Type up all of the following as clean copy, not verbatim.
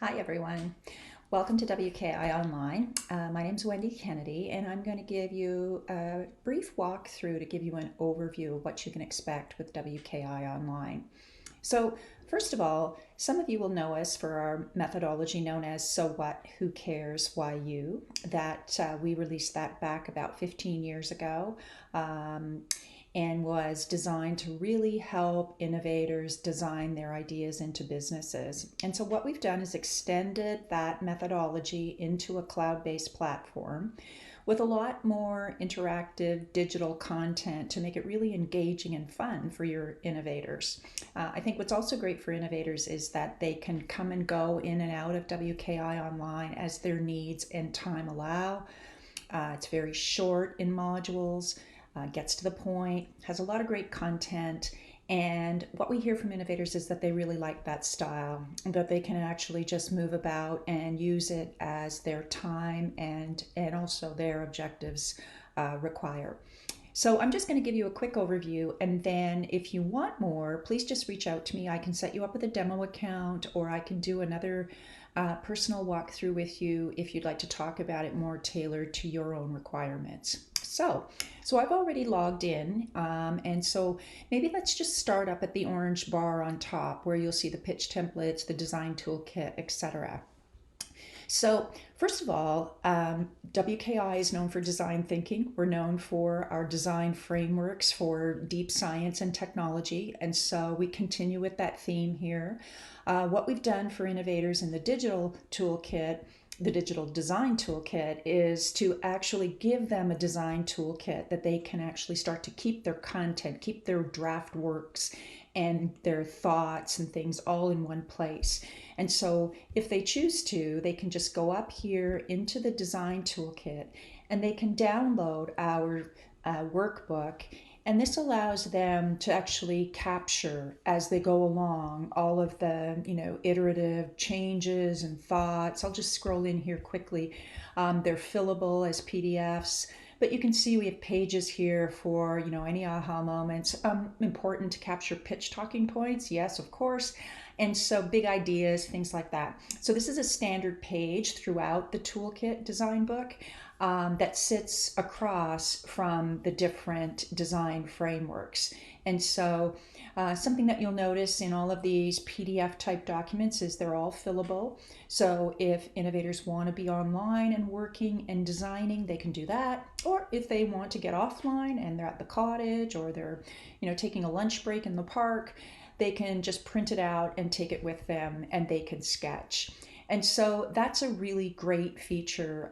Hi everyone. Welcome to WKI Online. My name is Wendy Kennedy and I'm going to give you a brief walkthrough to give you an overview of what you can expect with WKI Online. So first of all, some of you will know us for our methodology known as So What, Who Cares, Why You, that we released that back about 15 years ago. And was designed to really help innovators design their ideas into businesses. And so what we've done is extended that methodology into a cloud-based platform with a lot more interactive digital content to make it really engaging and fun for your innovators. I think what's also great for innovators is that they can come and go in and out of WKI Online as their needs and time allow. It's very short in modules, gets to the point, has a lot of great content. And what we hear from innovators is that they really like that style, that they can actually just move about and use it as their time and also their objectives require. So I'm just going to give you a quick overview, and then if you want more, please just reach out to me. I can set you up with a demo account, or I can do another personal walkthrough with you if you'd like to talk about it more tailored to your own requirements. So I've already logged in, and so maybe let's just start up at the orange bar on top where you'll see the pitch templates, the design toolkit, etc. So first of all, WKI is known for design thinking. We're known for our design frameworks for deep science and technology, and so we continue with that theme here. What we've done for innovators in the digital toolkit, the digital design toolkit, is to actually give them a design toolkit that they can actually start to keep their content, keep their draft works and their thoughts and things all in one place. And so if they choose to, they can just go up here into the design toolkit and they can download our workbook. And this allows them to actually capture as they go along all of the, iterative changes and thoughts. I'll just scroll in here quickly. They're fillable as PDFs. But you can see we have pages here for, any aha moments. Important to capture pitch talking points. Yes, of course. And so big ideas, things like that. So this is a standard page throughout the toolkit design book that sits across from the different design frameworks. And so something that you'll notice in all of these PDF type documents is they're all fillable. So if innovators want to be online and working and designing, they can do that. Or if they want to get offline and they're at the cottage or they're, taking a lunch break in the park, they can just print it out and take it with them and they can sketch. And so that's a really great feature.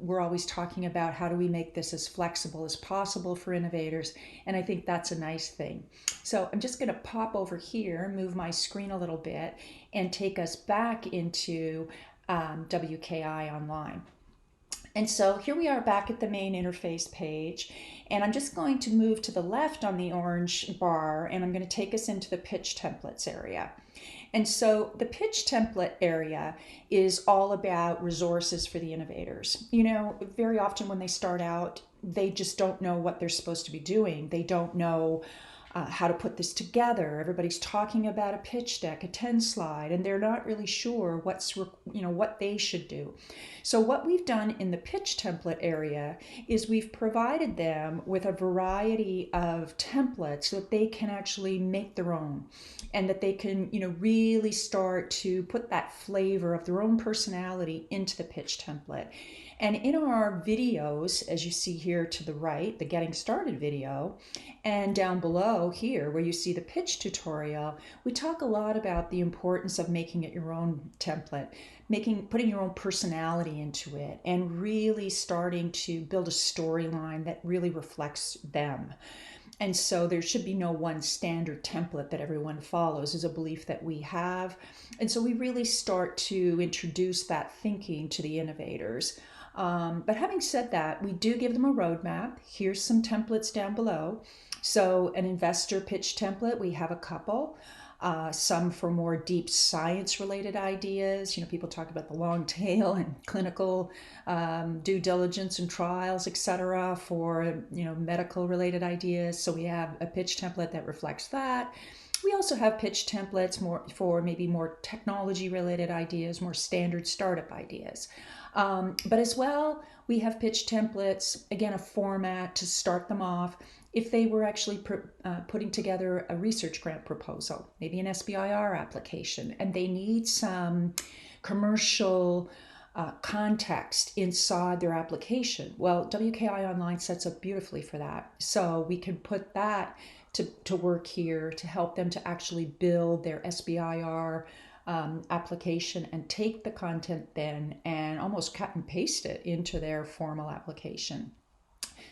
We're always talking about how do we make this as flexible as possible for innovators, and I think that's a nice thing. So I'm just going to pop over here, move my screen a little bit, and take us back into WKI Online. And so here we are back at the main interface page, and I'm just going to move to the left on the orange bar, and I'm going to take us into the pitch templates area. And so the pitch template area is all about resources for the innovators. Very often when they start out, they just don't know what they're supposed to be doing. They don't know how to put this together. Everybody's talking about a pitch deck, a 10 slide, and they're not really sure what they should do. So what we've done in the pitch template area is we've provided them with a variety of templates so that they can actually make their own and that they can, really start to put that flavor of their own personality into the pitch template. And in our videos, as you see here to the right, the getting started video, and down below here where you see the pitch tutorial, we talk a lot about the importance of making it your own template, putting your own personality into it, and really starting to build a storyline that really reflects them. And so there should be no one standard template that everyone follows, is a belief that we have. And so we really start to introduce that thinking to the innovators. But having said that, we do give them a roadmap. Here's some templates down below. So an investor pitch template, we have a couple. Some for more deep science related ideas. People talk about the long tail and clinical due diligence and trials, etc. for, medical related ideas. So we have a pitch template that reflects that. We also have pitch templates more for maybe more technology related ideas, more standard startup ideas. But as well, we have pitch templates, again, a format to start them off. If they were actually putting together a research grant proposal, maybe an SBIR application, and they need some commercial context inside their application. Well, WKI Online sets up beautifully for that. So we can put that to work here to help them to actually build their SBIR application and take the content then and almost cut and paste it into their formal application.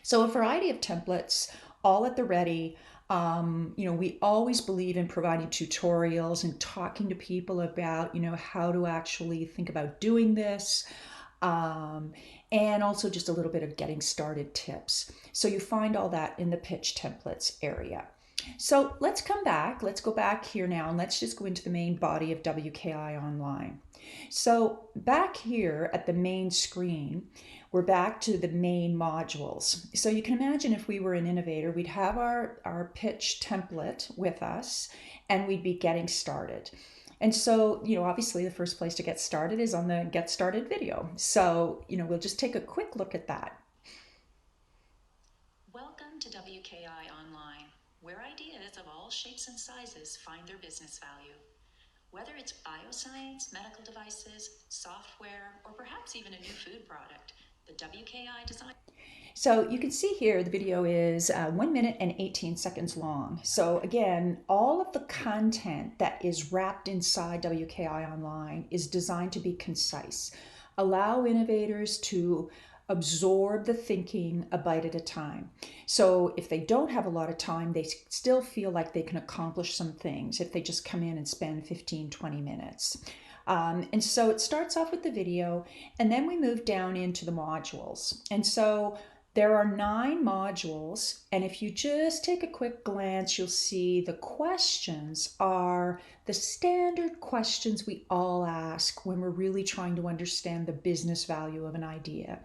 So a variety of templates, all at the ready. We always believe in providing tutorials and talking to people about, how to actually think about doing this. And also just a little bit of getting started tips. So you find all that in the pitch templates area. So let's come back. Let's go back here now and let's just go into the main body of WKI Online. So back here at the main screen, we're back to the main modules. So you can imagine if we were an innovator, we'd have our pitch template with us and we'd be getting started. And so, obviously the first place to get started is on the Get Started video. So, we'll just take a quick look at that. Welcome to WKI Online, where ideas of all shapes and sizes find their business value. Whether it's bioscience, medical devices, software, or perhaps even a new food product, the WKI design. So you can see here the video is 1 minute and 18 seconds long. So again, all of the content that is wrapped inside WKI Online is designed to be concise. Allow innovators to absorb the thinking a bite at a time. So if they don't have a lot of time, they still feel like they can accomplish some things if they just come in and spend 15, 20 minutes. And so it starts off with the video, and then we move down into the modules. And so there are 9 modules, and if you just take a quick glance, you'll see the questions are the standard questions we all ask when we're really trying to understand the business value of an idea.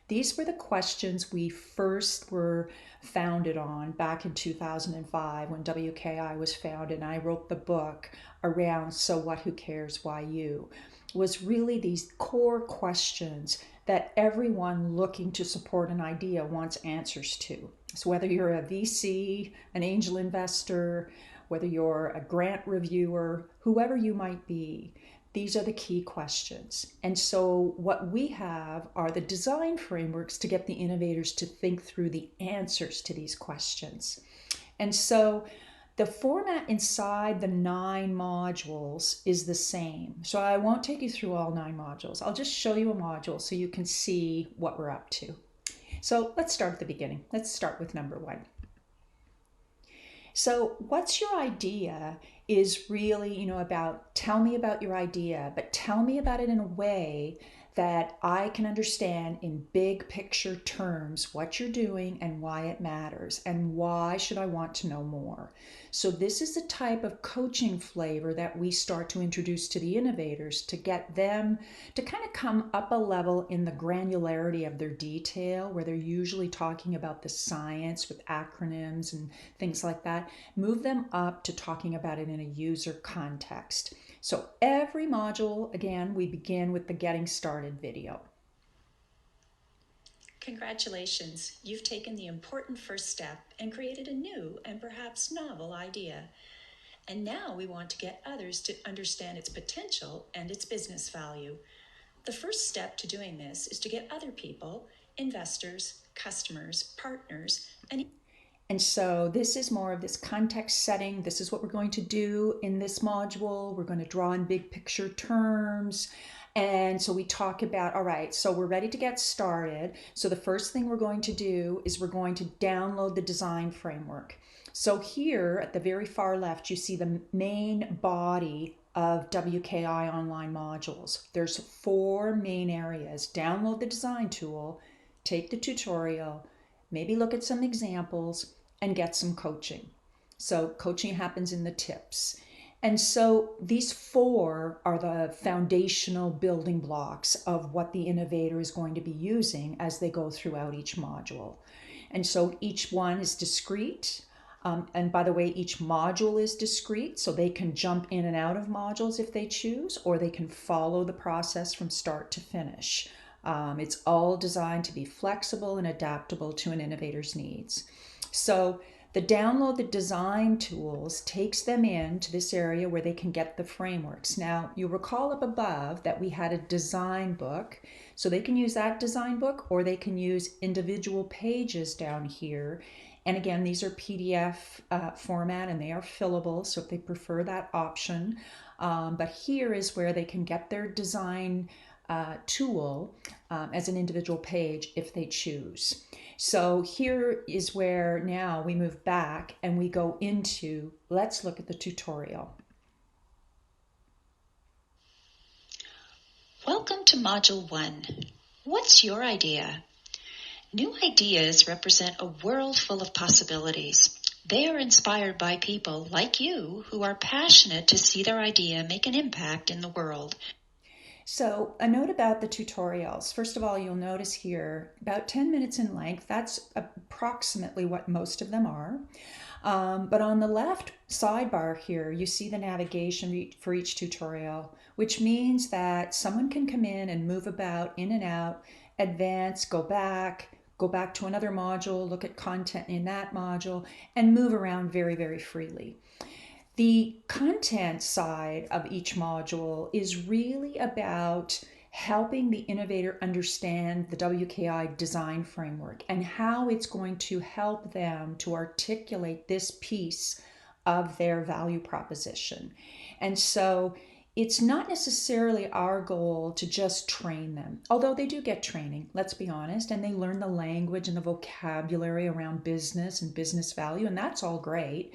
These were the questions we first were founded on back in 2005 when WKI was founded, and I wrote the book around So What, Who Cares, Why You, was really these core questions that everyone looking to support an idea wants answers to. So whether you're a VC, an angel investor, whether you're a grant reviewer, whoever you might be, these are the key questions. And so what we have are the design frameworks to get the innovators to think through the answers to these questions. And so the format inside the 9 modules is the same. So I won't take you through all 9 modules. I'll just show you a module so you can see what we're up to. So let's start at the beginning. Let's start with number 1. So what's your idea is really, about tell me about your idea, but tell me about it in a way that I can understand in big picture terms what you're doing and why it matters and why should I want to know more. So this is the type of coaching flavor that we start to introduce to the innovators to get them to kind of come up a level in the granularity of their detail, where they're usually talking about the science with acronyms and things like that, move them up to talking about it in a user context. So every module, again, we begin with the Getting Started video. Congratulations, you've taken the important first step and created a new and perhaps novel idea. And now we want to get others to understand its potential and its business value. The first step to doing this is to get other people, investors, customers, partners, and so this is more of this context setting. This is what we're going to do in this module. We're going to draw in big picture terms. And so we talk about, all right, so we're ready to get started. So the first thing we're going to do is we're going to download the design framework. So here at the very far left, you see the main body of WKI Online modules. There's 4 main areas. Download the design tool, take the tutorial, maybe look at some examples, and get some coaching. So coaching happens in the tips. And so these 4 are the foundational building blocks of what the innovator is going to be using as they go throughout each module. And so each one is discrete. And by the way, each module is discrete, so they can jump in and out of modules if they choose, or they can follow the process from start to finish. It's all designed to be flexible and adaptable to an innovator's needs. So the download the design tools takes them into this area where they can get the frameworks. Now, you recall up above that we had a design book, so they can use that design book, or they can use individual pages down here. And again, these are PDF format and they are fillable, so if they prefer that option. But here is where they can get their design tool as an individual page if they choose. So here is where now we move back and we go into, let's look at the tutorial. Welcome to Module 1. What's your idea? New ideas represent a world full of possibilities. They are inspired by people like you who are passionate to see their idea make an impact in the world. So a note about the tutorials. First of all, you'll notice here about 10 minutes in length. That's approximately what most of them are. But on the left sidebar here, you see the navigation for each tutorial, which means that someone can come in and move about in and out, advance, go back to another module, look at content in that module, and move around very, very freely. The content side of each module is really about helping the innovator understand the WKI design framework and how it's going to help them to articulate this piece of their value proposition. And so it's not necessarily our goal to just train them, although they do get training, let's be honest, and they learn the language and the vocabulary around business and business value, and that's all great.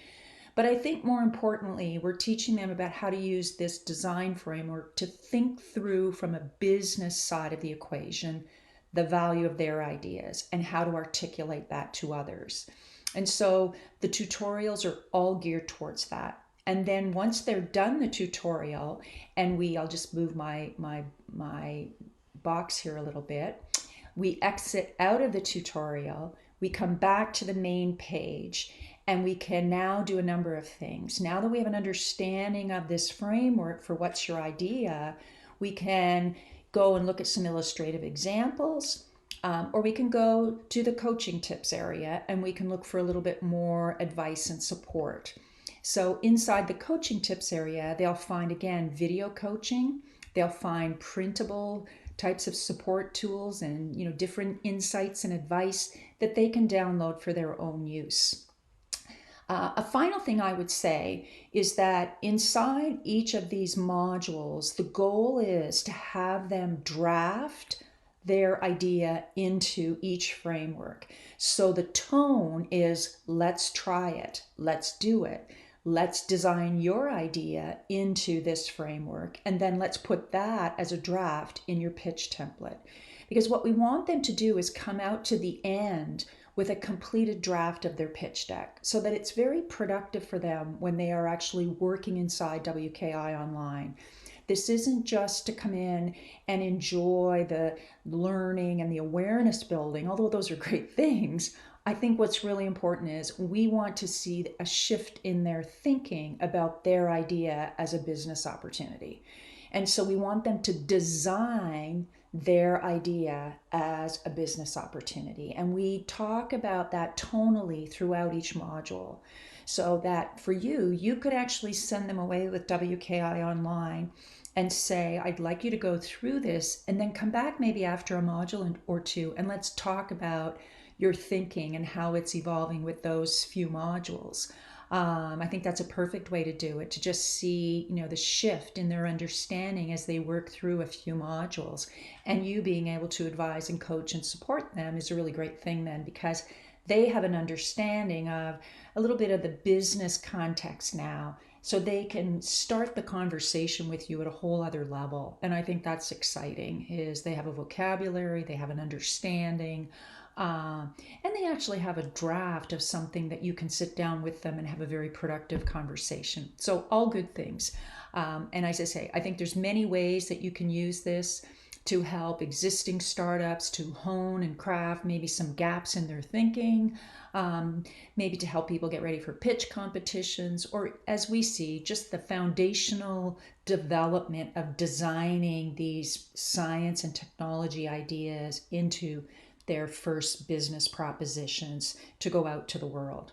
But I think more importantly, we're teaching them about how to use this design framework to think through from a business side of the equation, the value of their ideas and how to articulate that to others. And so the tutorials are all geared towards that. And then once they're done the tutorial, and I'll just move my box here a little bit, we exit out of the tutorial, we come back to the main page, and we can now do a number of things. Now that we have an understanding of this framework for what's your idea, we can go and look at some illustrative examples, or we can go to the coaching tips area and we can look for a little bit more advice and support. So inside the coaching tips area, they'll find, again, video coaching. They'll find printable types of support tools and different insights and advice that they can download for their own use. A final thing I would say is that inside each of these modules, the goal is to have them draft their idea into each framework. So the tone is, let's try it, let's do it, let's design your idea into this framework, and then let's put that as a draft in your pitch template. Because what we want them to do is come out to the end with a completed draft of their pitch deck so that it's very productive for them when they are actually working inside WKI Online. This isn't just to come in and enjoy the learning and the awareness building, although those are great things. I think what's really important is we want to see a shift in their thinking about their idea as a business opportunity. And so we want them to design their idea as a business opportunity. And we talk about that tonally throughout each module so that for you could actually send them away with WKI Online and say, I'd like you to go through this and then come back maybe after a module or two and let's talk about your thinking and how it's evolving with those few modules. I think that's a perfect way to do it, to just see, the shift in their understanding as they work through a few modules. And you being able to advise and coach and support them is a really great thing then, because they have an understanding of a little bit of the business context now, so they can start the conversation with you at a whole other level. And I think that's exciting, is they have a vocabulary, they have an understanding, and they actually have a draft of something that you can sit down with them and have a very productive conversation. So all good things. And as I say, I think there's many ways that you can use this to help existing startups to hone and craft maybe some gaps in their thinking, maybe to help people get ready for pitch competitions, or as we see, just the foundational development of designing these science and technology ideas into their first business propositions to go out to the world.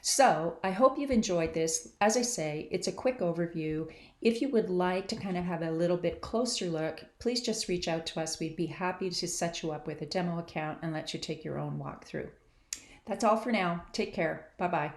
So I hope you've enjoyed this. As I say, it's a quick overview. If you would like to kind of have a little bit closer look, please just reach out to us. We'd be happy to set you up with a demo account and let you take your own walkthrough. That's all for now. Take care. Bye-bye.